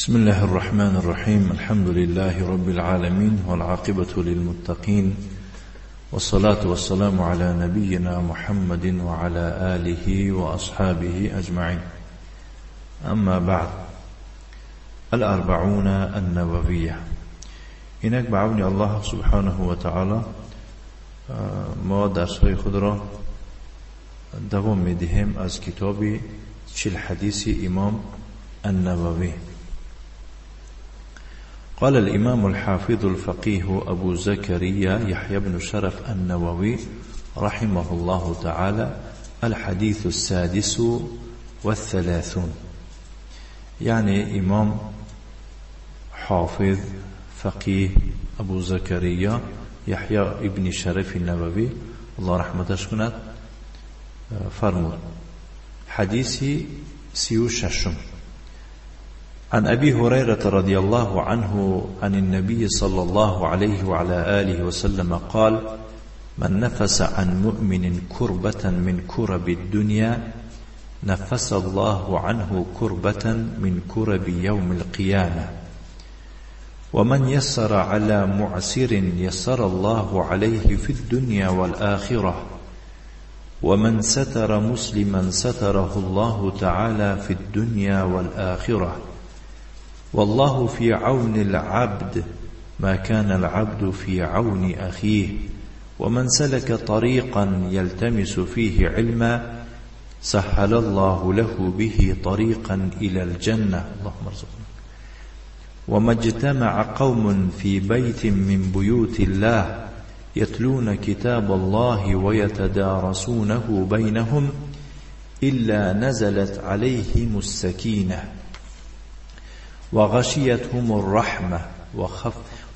بسم الله الرحمن الرحيم. الحمد لله رب العالمين والعاقبة للمتقين، والصلاة والسلام على نبينا محمد وعلى آله وأصحابه أجمعين. أما بعد، الأربعون النووية. اینک بعون الله سبحانه و تعالی ما درس‌های خود را دوام می‌دهیم از کتاب 40 حدیث امام النووي. قال الإمام الحافظ الفقيه أبو زكريا يحيى بن شرف النووي رحمه الله تعالى: الحديث السادس والثلاثون. يعني إمام حافظ فقيه أبو زكريا يحيى ابن شرف النووي الله رحمتش کند فرمود حديثي 36. عن أبي هريرة رضي الله عنه عن النبي صلى الله عليه وعلى آله وسلم قال: من نفس عن مؤمن كربة من كرب الدنيا نفس الله عنه كربة من كرب يوم القيامة، ومن يسر على معسر يسر الله عليه في الدنيا والآخرة، ومن ستر مسلما ستره الله تعالى في الدنيا والآخرة، والله في عون العبد ما كان العبد في عون أخيه، ومن سلك طريقا يلتمس فيه علما سهل الله له به طريقا إلى الجنة، اللهم ارزقنا. وما اجتمع قوم في بيت من بيوت الله يتلون كتاب الله ويتدارسونه بينهم إلا نزلت عليهم السكينة وغشيتهم الرحمة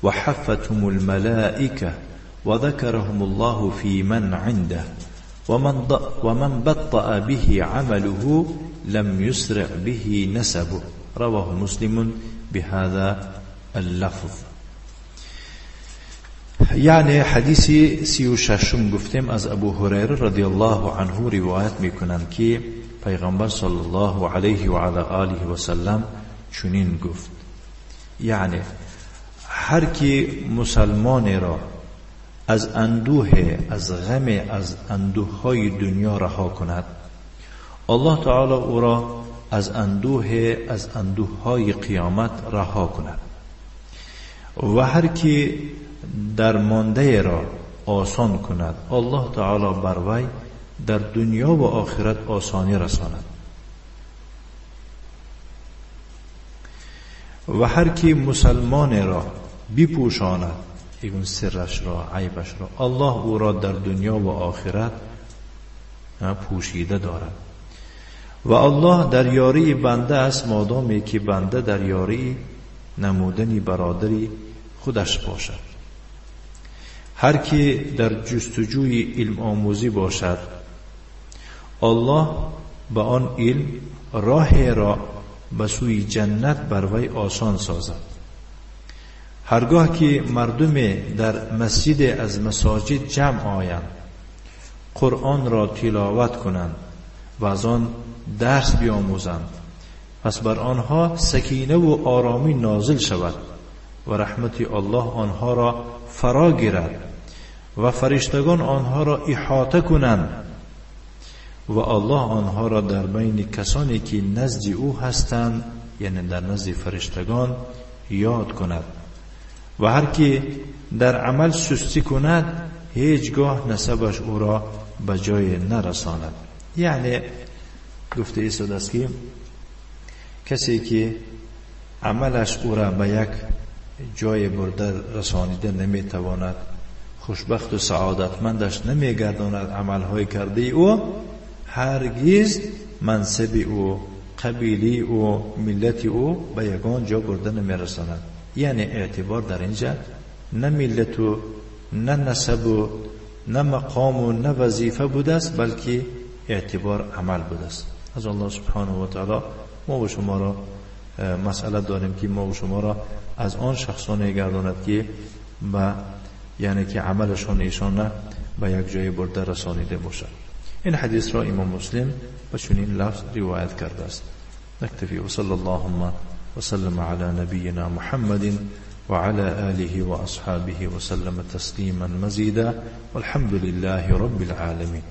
وحفتهم الملائكة وذكرهم الله في من عنده، ومن بطأ به عمله لم يسرع به نسبه. رواه مسلم بهذا اللفظ. یعنی حدیثی 36 گفتیم از ابو هریره رضی الله عنه روایت میکنند که پیغمبر صلی الله علیه و علی آله و سلم چنین گفت: یعنی هر کی مسلمان را از اندوه، از غم، از اندوه های دنیا رها کند، الله تعالی او را از اندوه، از اندوه های قیامت رها کند. و هر کی درمانده را آسان کند، الله تعالی بر وی در دنیا و آخرت آسانی رساند. و هر کی مسلمان را بپوشاند، اون سرش را، عیبش را، الله او را در دنیا و آخرت پوشیده دارد. و الله در یاری بنده است مادامی که بنده در یاری نمودنی برادری خودش باشد. هر کی در جستجوی علم آموزی باشد، الله به آن علم راه را به سوی جنت بر وی آسان سازد. هرگاه که مردم در مسجد از مساجد جمع آیند، قرآن را تلاوت کنند و از آن درس بیاموزند، پس بر آنها سکینه و آرامی نازل شود و رحمت الله آنها را فرا گیرد و فرشتگان آنها را احاطه کنند و الله آنها را در بین کسانی که نزد او هستند، یعنی در نزد فرشتگان، یاد کند. و هر کی در عمل سستی کند، هیچگاه نسبش او را به جای نرساند. یعنی گفته ایستاد است که کسی که عملش او را به یک جای برده رسانیده نمیتواند، خوشبخت و سعادتمندش نمیگرداند عملهای کرده او، هرگز منصب او، قبیلی او، ملت او به یگان جا برده نمیرساند. یعنی اعتبار در اینجا نه ملت و نه نسب و نه مقام و نه وظیفه بوده است، بلکه اعتبار عمل بوده است. از الله سبحانه و تعالی ما و شما را مسئله داریم که ما و شما را از آن شخصان گرداند که یعنی که عملشان ایشان به یک جای برده رسانیده باشد. این حدیث را امام مسلم به چنین لفظ روایت کرده است. نکتفی و صلی اللهم وسلم على نبينا محمد وعلى آله وأصحابه وسلم تسليما مزيدا والحمد لله رب العالمين.